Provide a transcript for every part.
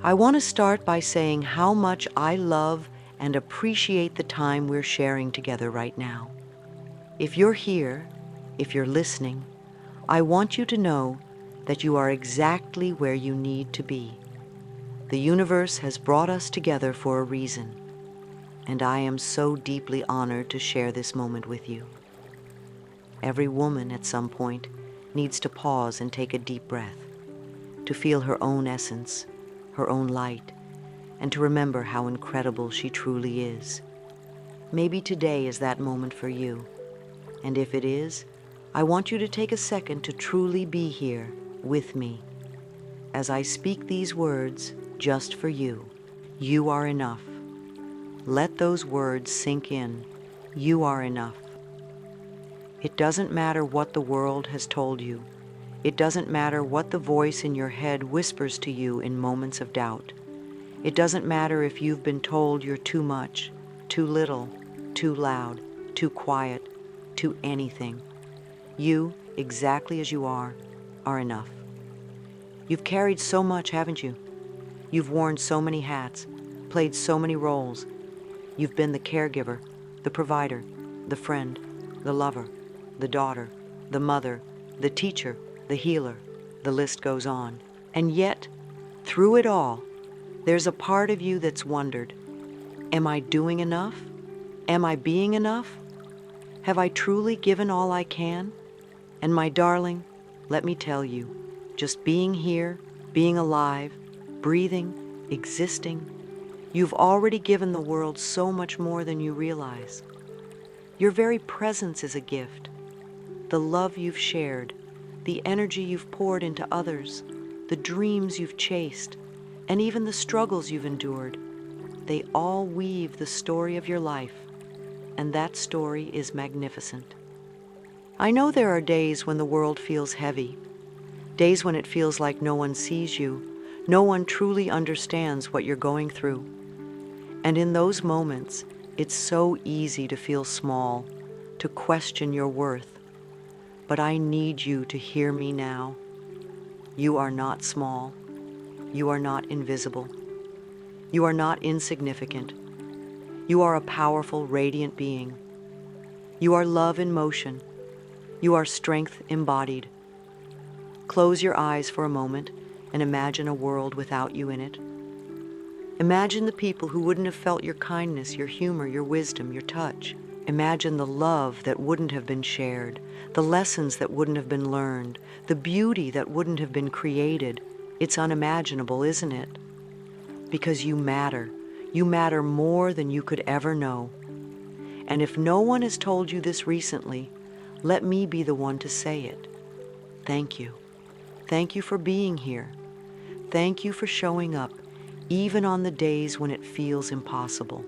I want to start by saying how much I love and appreciate the time we're sharing together right now. If you're here, if you're listening, I want you to know that you are exactly where you need to be. The universe has brought us together for a reason, and I am so deeply honored to share this moment with you. Every woman at some point needs to pause and take a deep breath, to feel her own essence, her own light, and to remember how incredible she truly is. Maybe today is that moment for you, and if it is, I want you to take a second to truly be here with me. As I speak these words just for you, you are enough. Let those words sink in. You are enough. It doesn't matter what the world has told you. It doesn't matter what the voice in your head whispers to you in moments of doubt. It doesn't matter if you've been told you're too much, too little, too loud, too quiet, too anything. You, exactly as you are enough. You've carried so much, haven't you? You've worn so many hats, played so many roles. You've been the caregiver, the provider, the friend, the lover, the daughter, the mother, the teacher, the healer. The list goes on. And yet, through it all, there's a part of you that's wondered, am I doing enough? Am I being enough? Have I truly given all I can? And my darling, let me tell you, just being here, being alive, breathing, existing, you've already given the world so much more than you realize. Your very presence is a gift. The love you've shared, the energy you've poured into others, the dreams you've chased, and even the struggles you've endured, they all weave the story of your life, and that story is magnificent. I know there are days when the world feels heavy, days when it feels like no one sees you, no one truly understands what you're going through. And in those moments, it's so easy to feel small, to question your worth. But I need you to hear me now. You are not small. You are not invisible. You are not insignificant. You are a powerful, radiant being. You are love in motion. You are strength embodied. Close your eyes for a moment and imagine a world without you in it. Imagine the people who wouldn't have felt your kindness, your humor, your wisdom, your touch. Imagine the love that wouldn't have been shared, the lessons that wouldn't have been learned, the beauty that wouldn't have been created. It's unimaginable, isn't it? Because you matter. You matter more than you could ever know. And if no one has told you this recently, let me be the one to say it. Thank you. Thank you for being here. Thank you for showing up, even on the days when it feels impossible.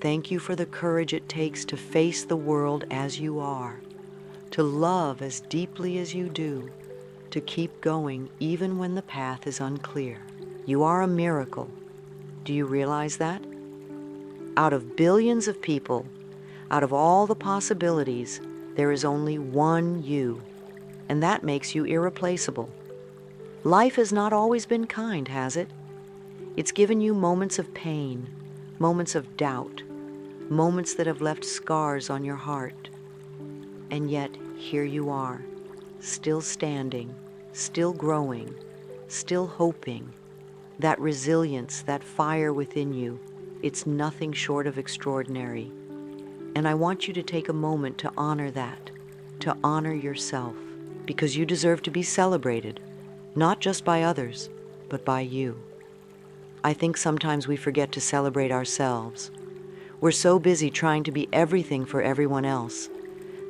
Thank you for the courage it takes to face the world as you are, to love as deeply as you do, to keep going even when the path is unclear. You are a miracle. Do you realize that? Out of billions of people, out of all the possibilities, there is only one you, and that makes you irreplaceable. Life has not always been kind, has it? It's given you moments of pain, moments of doubt, moments that have left scars on your heart. And yet, here you are, still standing, still growing, still hoping. That resilience, that fire within you, it's nothing short of extraordinary. And I want you to take a moment to honor that, to honor yourself, because you deserve to be celebrated, not just by others, but by you. I think sometimes we forget to celebrate ourselves. We're so busy trying to be everything for everyone else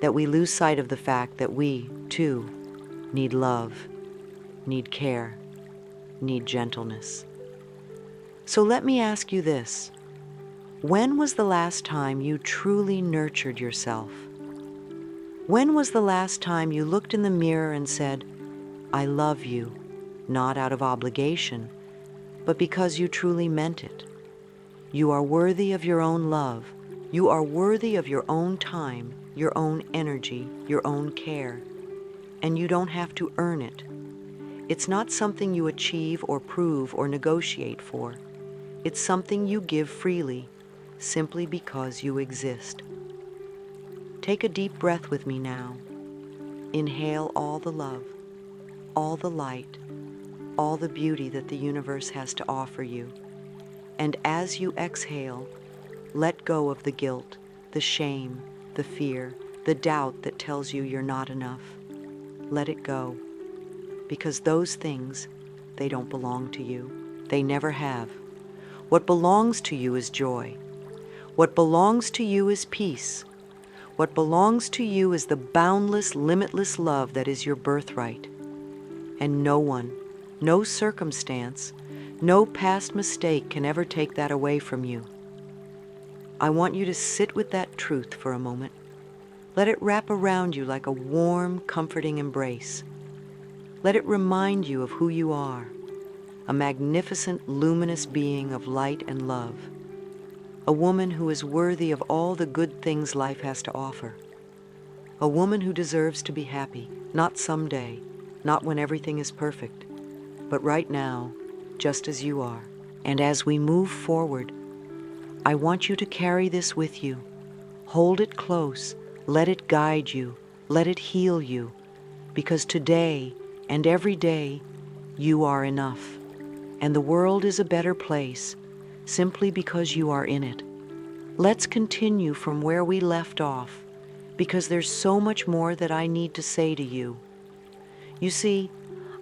that we lose sight of the fact that we, too, need love, need care, need gentleness. So let me ask you this. When was the last time you truly nurtured yourself? When was the last time you looked in the mirror and said, I love you, not out of obligation, but because you truly meant it? You are worthy of your own love. You are worthy of your own time, your own energy, your own care. And you don't have to earn it. It's not something you achieve or prove or negotiate for. It's something you give freely, simply because you exist. Take a deep breath with me now. Inhale all the love, all the light, all the beauty that the universe has to offer you. And as you exhale, let go of the guilt, the shame, the fear, the doubt that tells you you're not enough. Let it go, because those things, they don't belong to you. They never have. What belongs to you is joy. What belongs to you is peace. What belongs to you is the boundless, limitless love that is your birthright. And no one, no circumstance, no past mistake can ever take that away from you. I want you to sit with that truth for a moment. Let it wrap around you like a warm, comforting embrace. Let it remind you of who you are, a magnificent, luminous being of light and love, a woman who is worthy of all the good things life has to offer, a woman who deserves to be happy, not someday, not when everything is perfect, but right now, just as you are. And as we move forward, I want you to carry this with you. Hold it close, let it guide you, let it heal you, because today and every day you are enough, and the world is a better place simply because you are in it. Let's continue from where we left off, because there's so much more that I need to say to you. You see,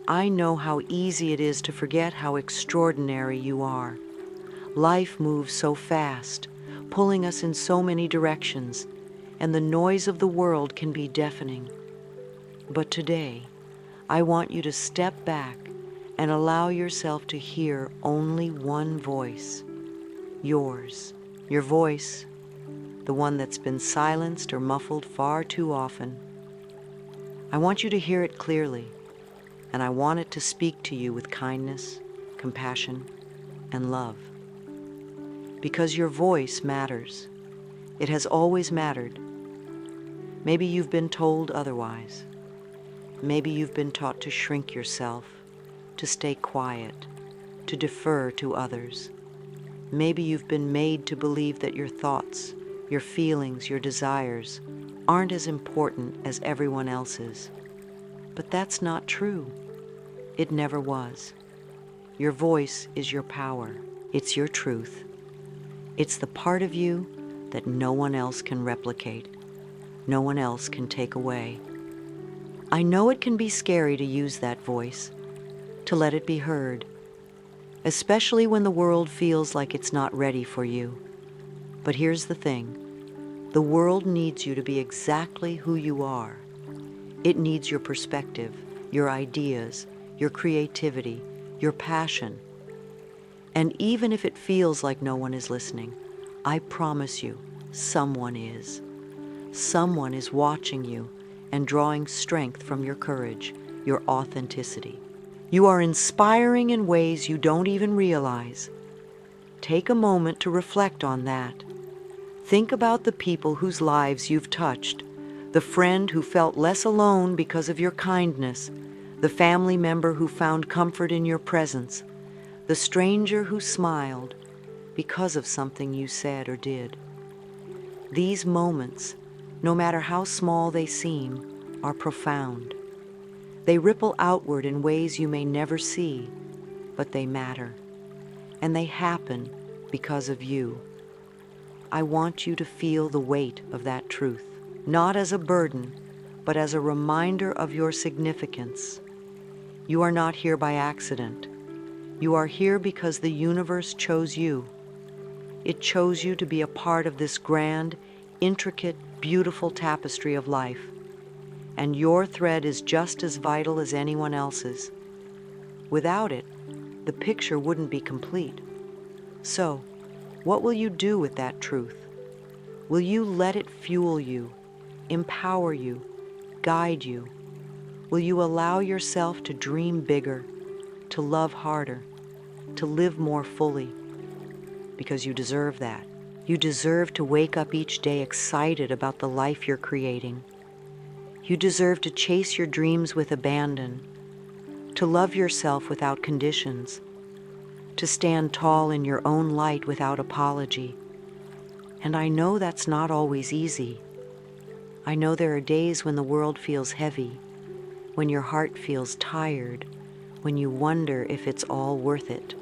I know how easy it is to forget how extraordinary you are. Life moves so fast, pulling us in so many directions, and the noise of the world can be deafening. But today, I want you to step back and allow yourself to hear only one voice, yours. Your voice, the one that's been silenced or muffled far too often. I want you to hear it clearly, and I want it to speak to you with kindness, compassion, and love. Because your voice matters. It has always mattered. Maybe you've been told otherwise. Maybe you've been taught to shrink yourself, to stay quiet, to defer to others. Maybe you've been made to believe that your thoughts, your feelings, your desires aren't as important as everyone else's. But that's not true. It never was. Your voice is your power. It's your truth. It's the part of you that no one else can replicate. No one else can take away. I know it can be scary to use that voice, to let it be heard, especially when the world feels like it's not ready for you. But here's the thing. The world needs you to be exactly who you are. It needs your perspective, your ideas, your creativity, your passion. And even if it feels like no one is listening, I promise you, someone is. Someone is watching you and drawing strength from your courage, your authenticity. You are inspiring in ways you don't even realize. Take a moment to reflect on that. Think about the people whose lives you've touched, the friend who felt less alone because of your kindness, the family member who found comfort in your presence, the stranger who smiled because of something you said or did. These moments, no matter how small they seem, are profound. They ripple outward in ways you may never see, but they matter. And they happen because of you. I want you to feel the weight of that truth, not as a burden, but as a reminder of your significance. You are not here by accident. You are here because the universe chose you. It chose you to be a part of this grand, intricate, beautiful tapestry of life. And your thread is just as vital as anyone else's. Without it, the picture wouldn't be complete. So, what will you do with that truth? Will you let it fuel you, empower you, guide you? Will you allow yourself to dream bigger, to love harder, to live more fully? Because you deserve that. You deserve to wake up each day excited about the life you're creating. You deserve to chase your dreams with abandon, to love yourself without conditions, to stand tall in your own light without apology. And I know that's not always easy. I know there are days when the world feels heavy, when your heart feels tired, when you wonder if it's all worth it.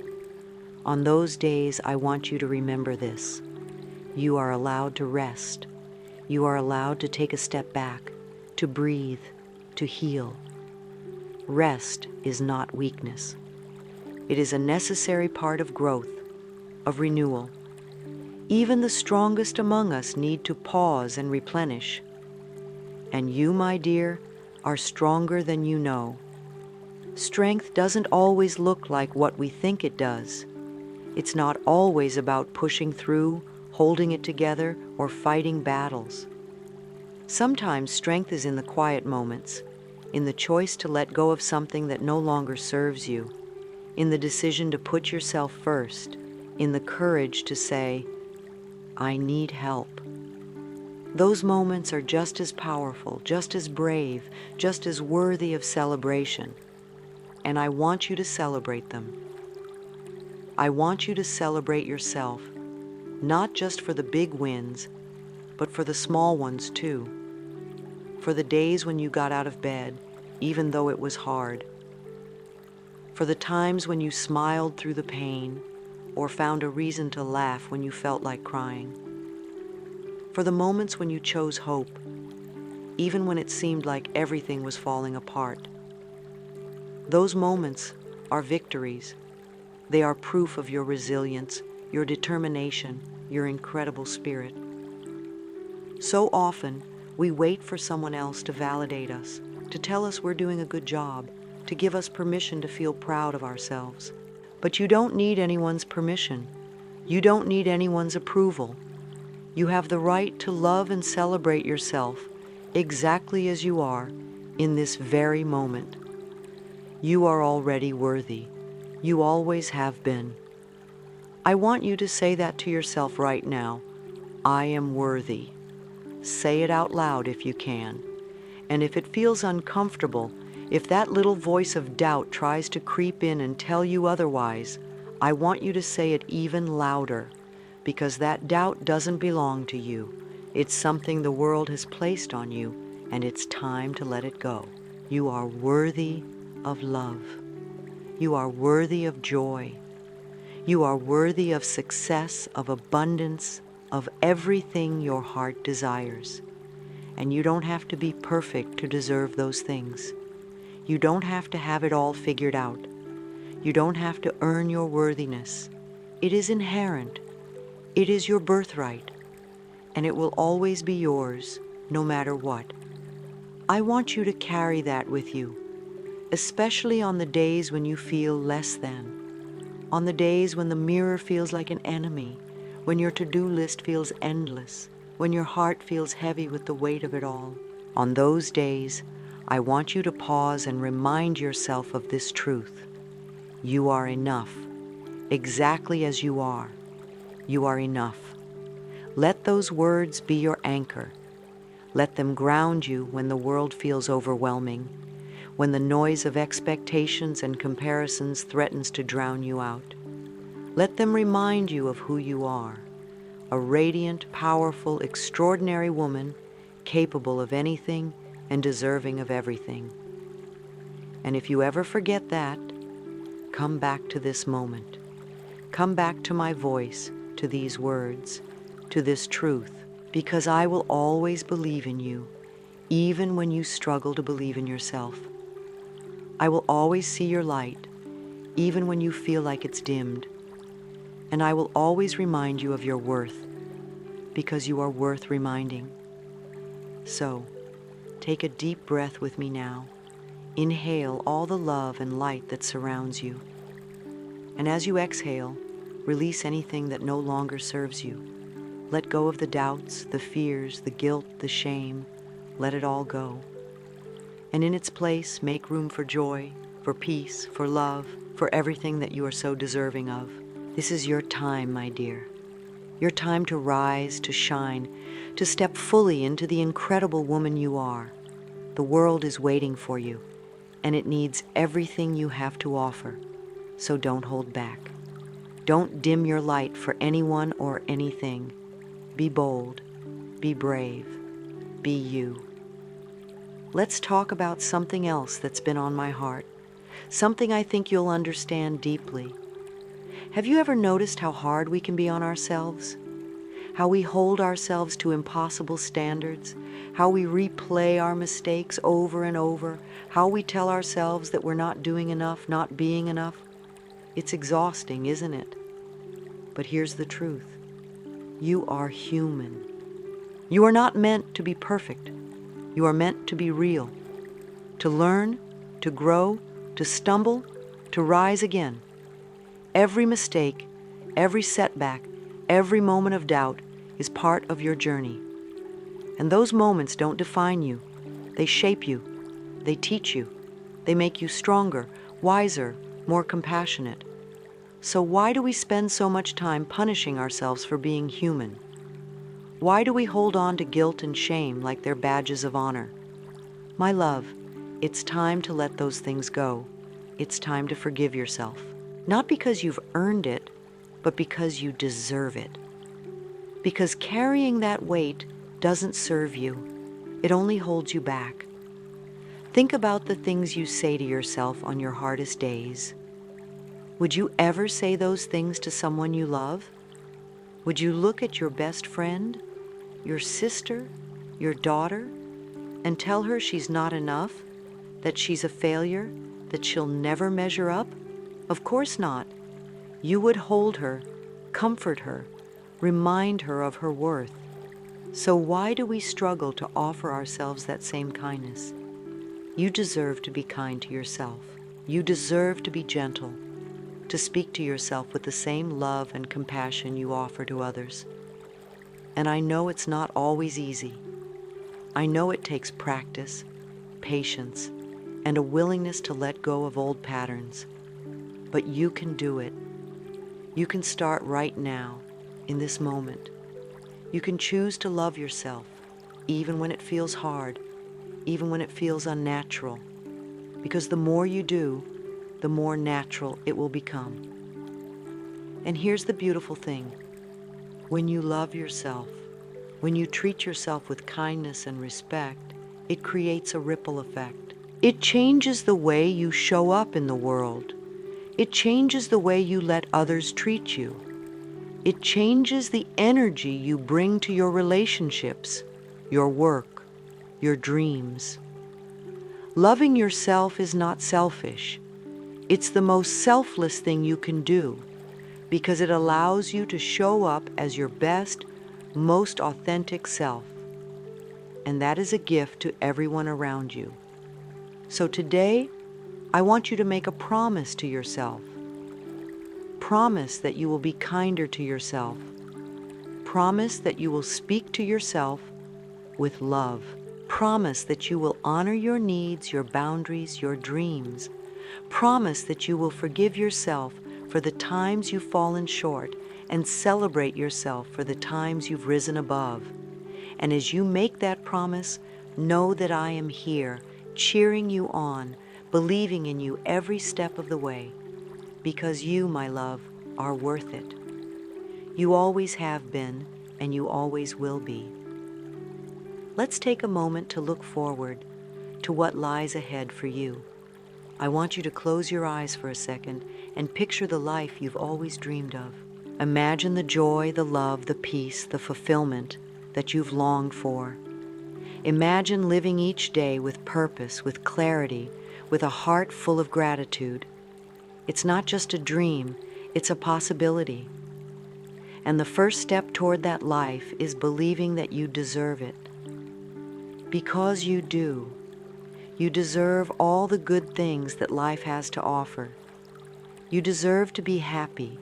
On those days, I want you to remember this. You are allowed to rest. You are allowed to take a step back, to breathe, to heal. Rest is not weakness. It is a necessary part of growth, of renewal. Even the strongest among us need to pause and replenish. And you, my dear, are stronger than you know. Strength doesn't always look like what we think it does. It's not always about pushing through, holding it together, or fighting battles. Sometimes strength is in the quiet moments, in the choice to let go of something that no longer serves you, in the decision to put yourself first, in the courage to say, I need help. Those moments are just as powerful, just as brave, just as worthy of celebration. And I want you to celebrate them. I want you to celebrate yourself, not just for the big wins, but for the small ones too. For the days when you got out of bed, even though it was hard. For the times when you smiled through the pain, or found a reason to laugh when you felt like crying. For the moments when you chose hope, even when it seemed like everything was falling apart. Those moments are victories. They are proof of your resilience, your determination, your incredible spirit. So often, we wait for someone else to validate us, to tell us we're doing a good job, to give us permission to feel proud of ourselves. But you don't need anyone's permission. You don't need anyone's approval. You have the right to love and celebrate yourself exactly as you are in this very moment. You are already worthy. You always have been. I want you to say that to yourself right now. I am worthy. Say it out loud if you can. And if it feels uncomfortable, if that little voice of doubt tries to creep in and tell you otherwise, I want you to say it even louder, because that doubt doesn't belong to you. It's something the world has placed on you, and it's time to let it go. You are worthy of love. You are worthy of joy. You are worthy of success, of abundance, of everything your heart desires. And you don't have to be perfect to deserve those things. You don't have to have it all figured out. You don't have to earn your worthiness. It is inherent. It is your birthright. And it will always be yours, no matter what. I want you to carry that with you, especially on the days when you feel less than, on the days when the mirror feels like an enemy, when your to-do list feels endless, when your heart feels heavy with the weight of it all. On those days, I want you to pause and remind yourself of this truth. You are enough, exactly as you are. You are enough. Let those words be your anchor. Let them ground you when the world feels overwhelming, when the noise of expectations and comparisons threatens to drown you out. Let them remind you of who you are, a radiant, powerful, extraordinary woman, capable of anything and deserving of everything. And if you ever forget that, come back to this moment. Come back to my voice, to these words, to this truth, because I will always believe in you, even when you struggle to believe in yourself. I will always see your light, even when you feel like it's dimmed. And I will always remind you of your worth, because you are worth reminding. So, take a deep breath with me now. Inhale all the love and light that surrounds you. And as you exhale, release anything that no longer serves you. Let go of the doubts, the fears, the guilt, the shame. Let it all go. And in its place, make room for joy, for peace, for love, for everything that you are so deserving of. This is your time, my dear. Your time to rise, to shine, to step fully into the incredible woman you are. The world is waiting for you. and it needs everything you have to offer. So don't hold back. Don't dim your light for anyone or anything. Be bold, be brave, be you. Let's talk about something else that's been on my heart, something I think you'll understand deeply. Have you ever noticed how hard we can be on ourselves? How we hold ourselves to impossible standards? How we replay our mistakes over and over? How we tell ourselves that we're not doing enough, not being enough? It's exhausting, isn't it? But here's the truth. You are human. You are not meant to be perfect. You are meant to be real, to learn, to grow, to stumble, to rise again. Every mistake, every setback, every moment of doubt is part of your journey. And those moments don't define you. They shape you. They teach you. They make you stronger, wiser, more compassionate. So why do we spend so much time punishing ourselves for being human? Why do we hold on to guilt and shame like they're badges of honor? My love, it's time to let those things go. It's time to forgive yourself. Not because you've earned it, but because you deserve it. Because carrying that weight doesn't serve you. It only holds you back. Think about the things you say to yourself on your hardest days. Would you ever say those things to someone you love? Would you look at your best friend, your sister, your daughter, and tell her she's not enough, that she's a failure, that she'll never measure up? Of course not. You would hold her, comfort her, remind her of her worth. So why do we struggle to offer ourselves that same kindness? You deserve to be kind to yourself. You deserve to be gentle, to speak to yourself with the same love and compassion you offer to others. And I know it's not always easy. I know it takes practice, patience, and a willingness to let go of old patterns. But you can do it. You can start right now, in this moment. You can choose to love yourself, even when it feels hard, even when it feels unnatural. Because the more you do, the more natural it will become. And here's the beautiful thing. When you love yourself, when you treat yourself with kindness and respect, it creates a ripple effect. It changes the way you show up in the world. It changes the way you let others treat you. It changes the energy you bring to your relationships, your work, your dreams. Loving yourself is not selfish. It's the most selfless thing you can do because it allows you to show up as your best, most authentic self. And that is a gift to everyone around you. So today, I want you to make a promise to yourself. Promise that you will be kinder to yourself. Promise that you will speak to yourself with love. Promise that you will honor your needs, your boundaries, your dreams. Promise that you will forgive yourself for the times you've fallen short and celebrate yourself for the times you've risen above. And as you make that promise, know that I am here, cheering you on, believing in you every step of the way. Because you, my love, are worth it. You always have been, and you always will be. Let's take a moment to look forward to what lies ahead for you. I want you to close your eyes for a second and picture the life you've always dreamed of. Imagine the joy, the love, the peace, the fulfillment that you've longed for. Imagine living each day with purpose, with clarity, with a heart full of gratitude. It's not just a dream, it's a possibility. And the first step toward that life is believing that you deserve it. Because you do. You deserve all the good things that life has to offer. You deserve to be happy,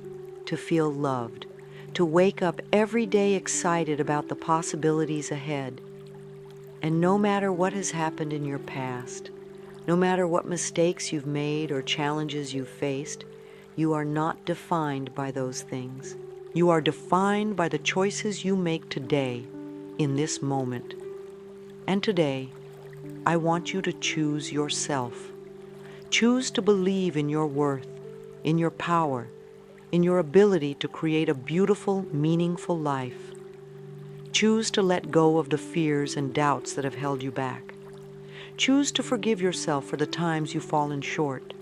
to feel loved, to wake up every day excited about the possibilities ahead. And no matter what has happened in your past, no matter what mistakes you've made or challenges you've faced, you are not defined by those things. You are defined by the choices you make today, in this moment. And today, I want you to choose yourself. Choose to believe in your worth, in your power, in your ability to create a beautiful, meaningful life. Choose to let go of the fears and doubts that have held you back. Choose to forgive yourself for the times you've fallen short,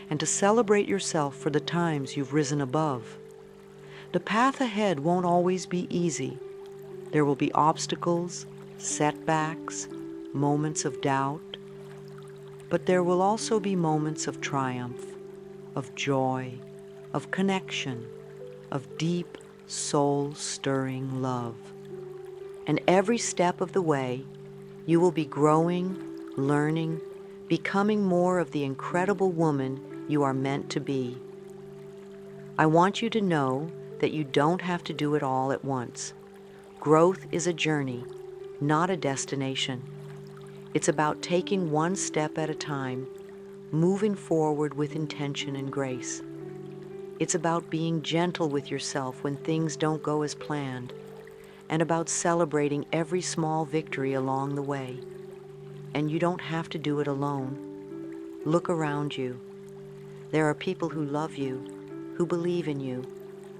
and to celebrate yourself for the times you've risen above. The path ahead won't always be easy. There will be obstacles, setbacks, moments of doubt, but there will also be moments of triumph, of joy, of connection, of deep, soul-stirring love. And every step of the way, you will be growing, learning, becoming more of the incredible woman you are meant to be. I want you to know that you don't have to do it all at once. Growth is a journey, not a destination. It's about taking one step at a time, moving forward with intention and grace. It's about being gentle with yourself when things don't go as planned, and about celebrating every small victory along the way. And you don't have to do it alone. Look around you. There are people who love you, who believe in you,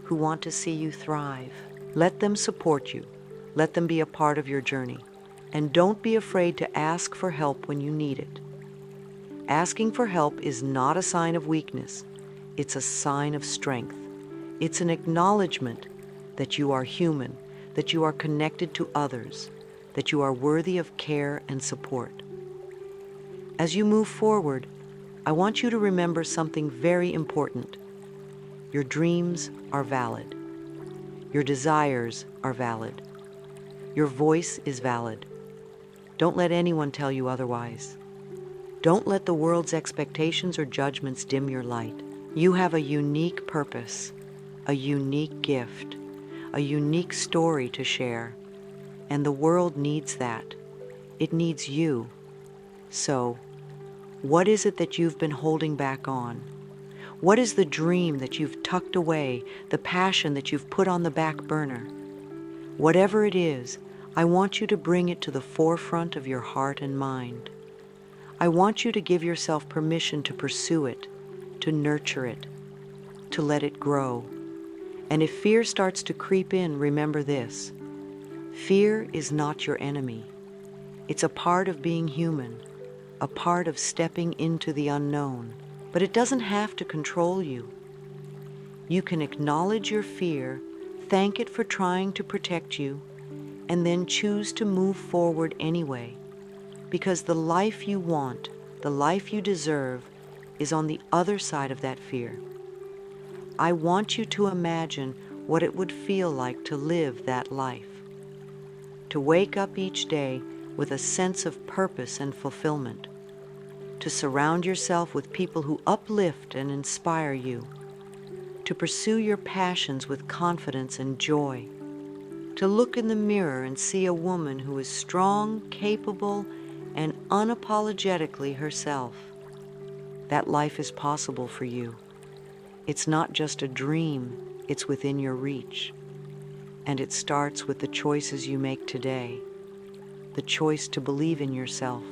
who want to see you thrive. Let them support you. Let them be a part of your journey. And don't be afraid to ask for help when you need it. Asking for help is not a sign of weakness. It's a sign of strength. It's an acknowledgement that you are human, that you are connected to others, that you are worthy of care and support. As you move forward, I want you to remember something very important. Your dreams are valid. Your desires are valid. Your voice is valid. Don't let anyone tell you otherwise. Don't let the world's expectations or judgments dim your light. You have a unique purpose, a unique gift, a unique story to share, and the world needs that. It needs you. So, what is it that you've been holding back on? What is the dream that you've tucked away, the passion that you've put on the back burner? Whatever it is, I want you to bring it to the forefront of your heart and mind. I want you to give yourself permission to pursue it, to nurture it, to let it grow. And if fear starts to creep in, remember this: fear is not your enemy. It's a part of being human, a part of stepping into the unknown. But it doesn't have to control you. You can acknowledge your fear, thank it for trying to protect you, and then choose to move forward anyway. Because the life you want, the life you deserve, is on the other side of that fear. I want you to imagine what it would feel like to live that life. To wake up each day with a sense of purpose and fulfillment. To surround yourself with people who uplift and inspire you. To pursue your passions with confidence and joy. To look in the mirror and see a woman who is strong, capable, and unapologetically herself. That life is possible for you. It's not just a dream, it's within your reach. And it starts with the choices you make today. The choice to believe in yourself.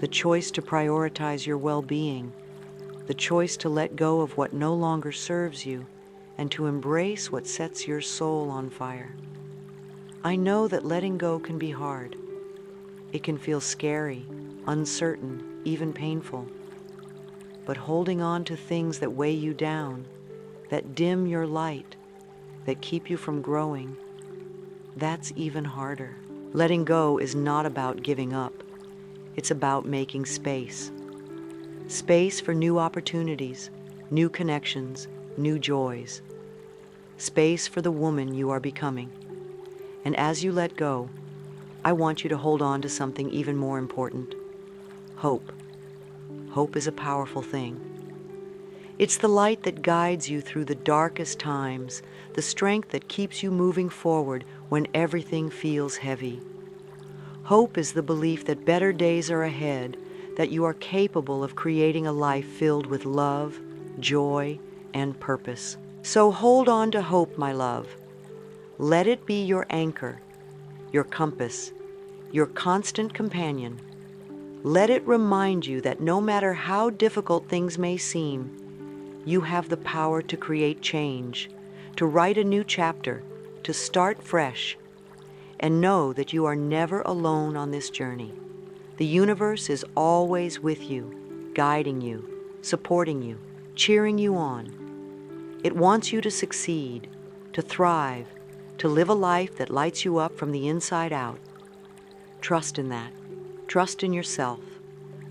The choice to prioritize your well-being. The choice to let go of what no longer serves you and to embrace what sets your soul on fire. I know that letting go can be hard. It can feel scary, uncertain, even painful. But holding on to things that weigh you down, that dim your light, that keep you from growing, that's even harder. Letting go is not about giving up. It's about making space. Space for new opportunities, new connections, new joys. Space for the woman you are becoming. And as you let go, I want you to hold on to something even more important: hope. Hope is a powerful thing. It's the light that guides you through the darkest times, the strength that keeps you moving forward when everything feels heavy. Hope is the belief that better days are ahead, that you are capable of creating a life filled with love, joy, and purpose. So hold on to hope, my love. Let it be your anchor, your compass, your constant companion. Let it remind you that no matter how difficult things may seem, you have the power to create change, to write a new chapter, to start fresh, and know that you are never alone on this journey. The universe is always with you, guiding you, supporting you, cheering you on. It wants you to succeed, to thrive, to live a life that lights you up from the inside out. Trust in that. Trust in yourself.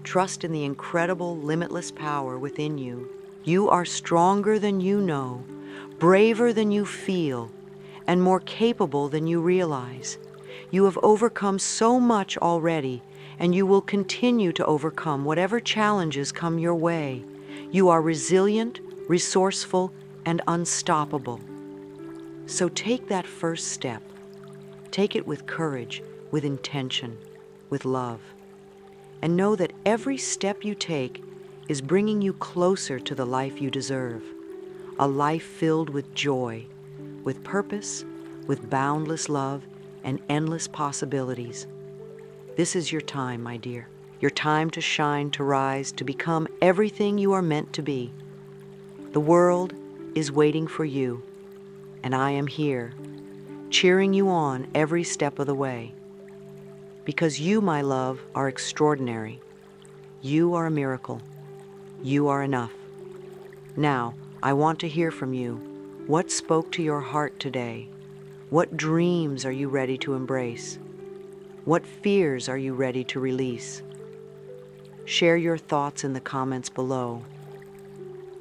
Trust in the incredible, limitless power within you. You are stronger than you know, braver than you feel, and more capable than you realize. You have overcome so much already, and you will continue to overcome whatever challenges come your way. You are resilient, resourceful, and unstoppable. So take that first step. Take it with courage, with intention, with love. And know that every step you take is bringing you closer to the life you deserve. A life filled with joy, with purpose, with boundless love, and endless possibilities. This is your time, my dear. Your time to shine, to rise, to become everything you are meant to be. The world is waiting for you, and I am here, cheering you on every step of the way. Because you, my love, are extraordinary. You are a miracle. You are enough. Now, I want to hear from you. What spoke to your heart today? What dreams are you ready to embrace? What fears are you ready to release? Share your thoughts in the comments below.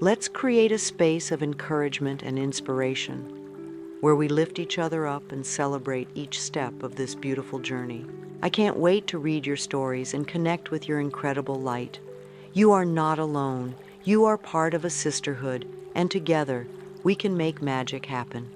Let's create a space of encouragement and inspiration, where we lift each other up and celebrate each step of this beautiful journey. I can't wait to read your stories and connect with your incredible light. You are not alone. You are part of a sisterhood, and together we can make magic happen.